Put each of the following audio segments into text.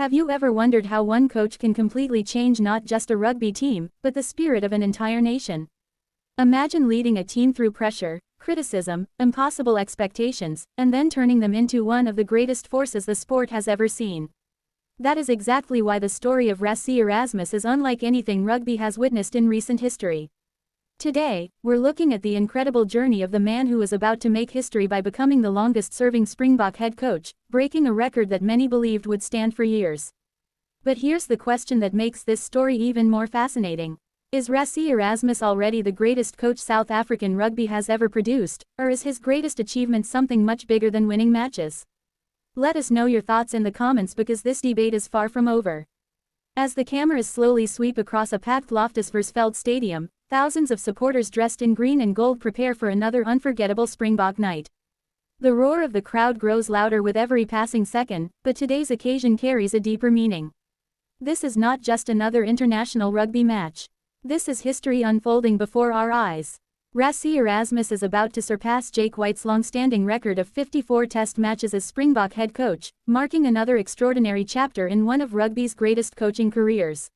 Have you ever wondered how one coach can completely change not just a rugby team, but the spirit of an entire nation? Imagine leading a team through pressure, criticism, impossible expectations, and then turning them into one of the greatest forces the sport has ever seen. That is exactly why the story of Rassie Erasmus is unlike anything rugby has witnessed in recent history. Today, we're looking at the incredible journey of the man who is about to make history by becoming the longest-serving Springbok head coach, breaking a record that many believed would stand for years. But here's the question that makes this story even more fascinating. Is Rassie Erasmus already the greatest coach South African rugby has ever produced, or is his greatest achievement something much bigger than winning matches? Let us know your thoughts in the comments because this debate is far from over. As the cameras slowly sweep across a packed Loftus Versfeld stadium, thousands of supporters dressed in green and gold prepare for another unforgettable Springbok night. The roar of the crowd grows louder with every passing second, but today's occasion carries a deeper meaning. This is not just another international rugby match. This is history unfolding before our eyes. Rassie Erasmus is about to surpass Jake White's long-standing record of 54 test matches as Springbok head coach, marking another extraordinary chapter in one of rugby's greatest coaching careers.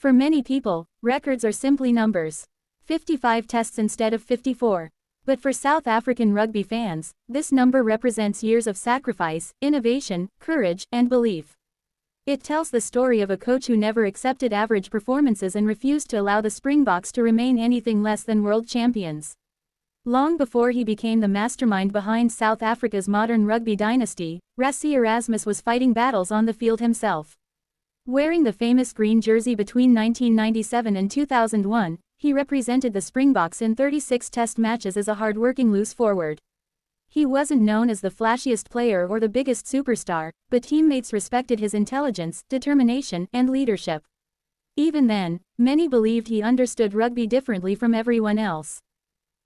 For many people, records are simply numbers. 55 tests instead of 54. But for South African rugby fans, this number represents years of sacrifice, innovation, courage, and belief. It tells the story of a coach who never accepted average performances and refused to allow the Springboks to remain anything less than world champions. Long before he became the mastermind behind South Africa's modern rugby dynasty, Rassie Erasmus was fighting battles on the field himself. Wearing the famous green jersey between 1997 and 2001, he represented the Springboks in 36 test matches as a hard-working loose forward. He wasn't known as the flashiest player or the biggest superstar, but teammates respected his intelligence, determination, and leadership. Even then, many believed he understood rugby differently from everyone else.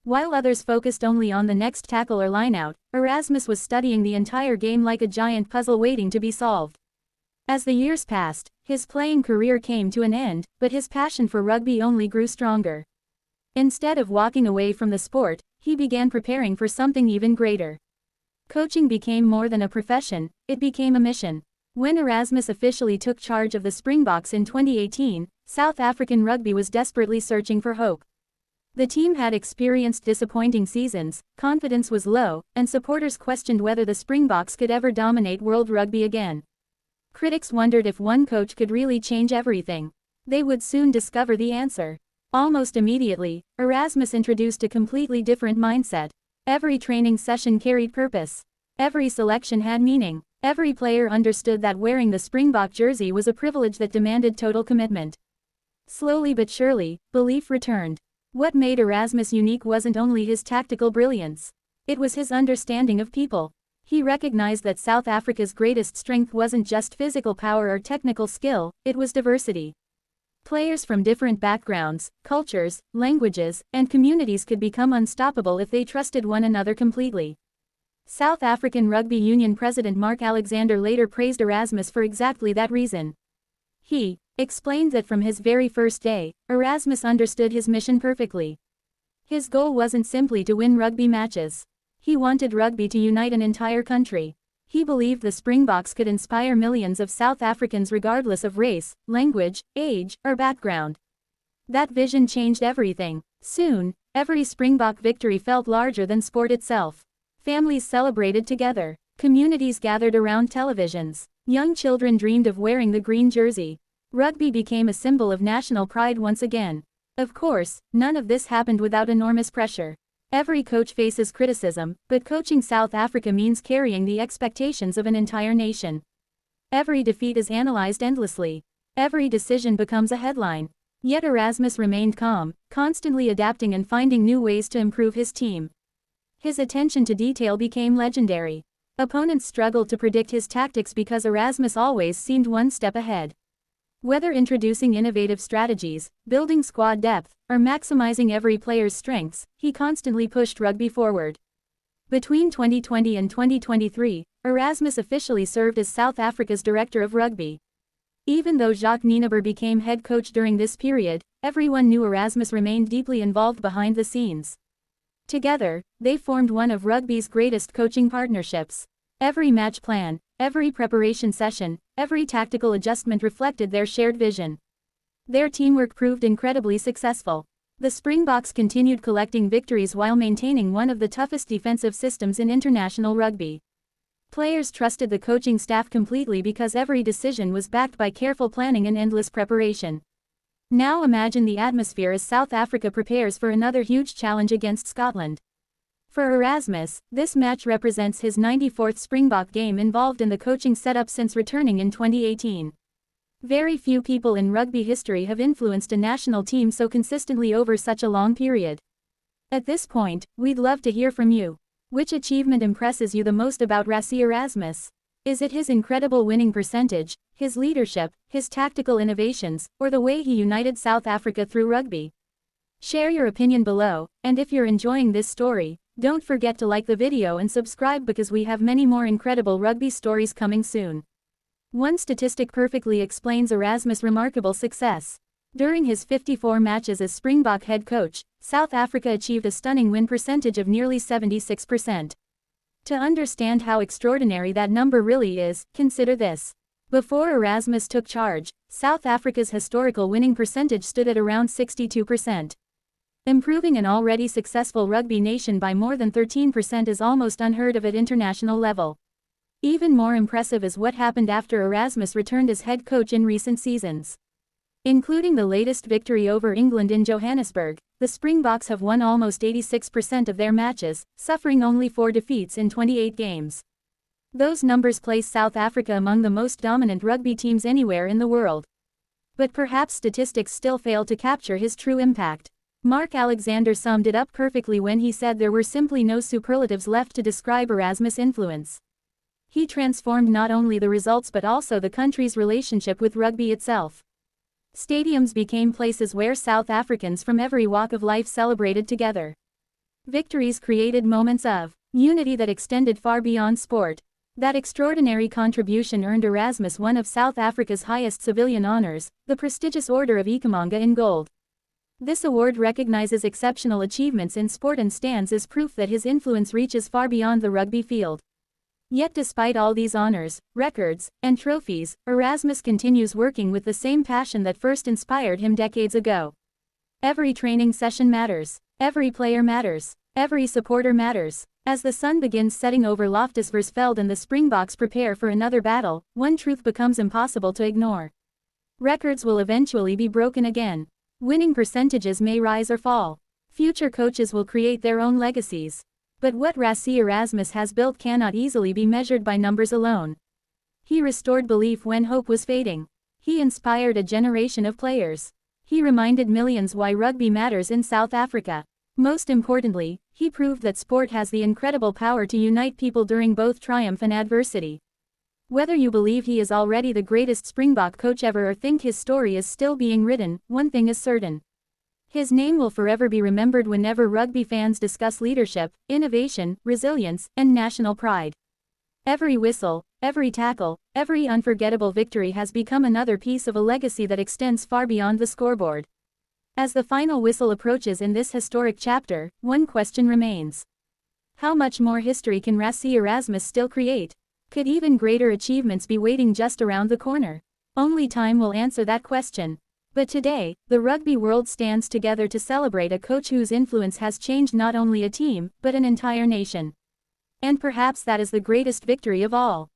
While others focused only on the next tackle or lineout, Erasmus was studying the entire game like a giant puzzle waiting to be solved. As the years passed, his playing career came to an end, but his passion for rugby only grew stronger. Instead of walking away from the sport, he began preparing for something even greater. Coaching became more than a profession, it became a mission. When Erasmus officially took charge of the Springboks in 2018, South African rugby was desperately searching for hope. The team had experienced disappointing seasons, confidence was low, and supporters questioned whether the Springboks could ever dominate world rugby again. Critics wondered if one coach could really change everything. They would soon discover the answer. Almost immediately, Erasmus introduced a completely different mindset. Every training session carried purpose. Every selection had meaning. Every player understood that wearing the Springbok jersey was a privilege that demanded total commitment. Slowly but surely, belief returned. What made Erasmus unique wasn't only his tactical brilliance. It was his understanding of people. He recognized that South Africa's greatest strength wasn't just physical power or technical skill, it was diversity. Players from different backgrounds, cultures, languages, and communities could become unstoppable if they trusted one another completely. South African Rugby Union President Mark Alexander later praised Erasmus for exactly that reason. He explained that from his very first day, Erasmus understood his mission perfectly. His goal wasn't simply to win rugby matches. He wanted rugby to unite an entire country. He believed the Springboks could inspire millions of South Africans regardless of race, language, age, or background. That vision changed everything. Soon, every Springbok victory felt larger than sport itself. Families celebrated together. Communities gathered around televisions. Young children dreamed of wearing the green jersey. Rugby became a symbol of national pride once again. Of course, none of this happened without enormous pressure. Every coach faces criticism, but coaching South Africa means carrying the expectations of an entire nation. Every defeat is analyzed endlessly. Every decision becomes a headline. Yet Erasmus remained calm, constantly adapting and finding new ways to improve his team. His attention to detail became legendary. Opponents struggled to predict his tactics because Erasmus always seemed one step ahead. Whether introducing innovative strategies, building squad depth, or maximizing every player's strengths, he constantly pushed rugby forward. Between 2020 and 2023, Erasmus officially served as South Africa's director of rugby. Even though Jacques Nienaber became head coach during this period, everyone knew Erasmus remained deeply involved behind the scenes. Together, they formed one of rugby's greatest coaching partnerships. Every match plan, every preparation session, every tactical adjustment reflected their shared vision. Their teamwork proved incredibly successful. The Springboks continued collecting victories while maintaining one of the toughest defensive systems in international rugby. Players trusted the coaching staff completely because every decision was backed by careful planning and endless preparation. Now imagine the atmosphere as South Africa prepares for another huge challenge against Scotland. For Erasmus, this match represents his 94th Springbok game involved in the coaching setup since returning in 2018. Very few people in rugby history have influenced a national team so consistently over such a long period. At this point, we'd love to hear from you. Which achievement impresses you the most about Rassie Erasmus? Is it his incredible winning percentage, his leadership, his tactical innovations, or the way he united South Africa through rugby? Share your opinion below, and if you're enjoying this story, don't forget to like the video and subscribe because we have many more incredible rugby stories coming soon. One statistic perfectly explains Erasmus' remarkable success. During his 54 matches as Springbok head coach, South Africa achieved a stunning win percentage of nearly 76%. To understand how extraordinary that number really is, consider this. Before Erasmus took charge, South Africa's historical winning percentage stood at around 62%. Improving an already successful rugby nation by more than 13% is almost unheard of at international level. Even more impressive is what happened after Erasmus returned as head coach in recent seasons. Including the latest victory over England in Johannesburg, the Springboks have won almost 86% of their matches, suffering only 4 defeats in 28 games. Those numbers place South Africa among the most dominant rugby teams anywhere in the world. But perhaps statistics still fail to capture his true impact. Mark Alexander summed it up perfectly when he said there were simply no superlatives left to describe Erasmus' influence. He transformed not only the results but also the country's relationship with rugby itself. Stadiums became places where South Africans from every walk of life celebrated together. Victories created moments of unity that extended far beyond sport. That extraordinary contribution earned Erasmus one of South Africa's highest civilian honors, the prestigious Order of Ikhamanga in gold. This award recognizes exceptional achievements in sport and stands as proof that his influence reaches far beyond the rugby field. Yet despite all these honors, records, and trophies, Erasmus continues working with the same passion that first inspired him decades ago. Every training session matters. Every player matters. Every supporter matters. As the sun begins setting over Loftusversfeld and the Springboks prepare for another battle, one truth becomes impossible to ignore. Records will eventually be broken again. Winning percentages may rise or fall. Future coaches will create their own legacies. But what Rassie Erasmus has built cannot easily be measured by numbers alone. He restored belief when hope was fading. He inspired a generation of players. He reminded millions why rugby matters in South Africa. Most importantly, he proved that sport has the incredible power to unite people during both triumph and adversity. Whether you believe he is already the greatest Springbok coach ever or think his story is still being written, one thing is certain. His name will forever be remembered whenever rugby fans discuss leadership, innovation, resilience, and national pride. Every whistle, every tackle, every unforgettable victory has become another piece of a legacy that extends far beyond the scoreboard. As the final whistle approaches in this historic chapter, one question remains. How much more history can Rassie Erasmus still create? Could even greater achievements be waiting just around the corner? Only time will answer that question. But today, the rugby world stands together to celebrate a coach whose influence has changed not only a team, but an entire nation. And perhaps that is the greatest victory of all.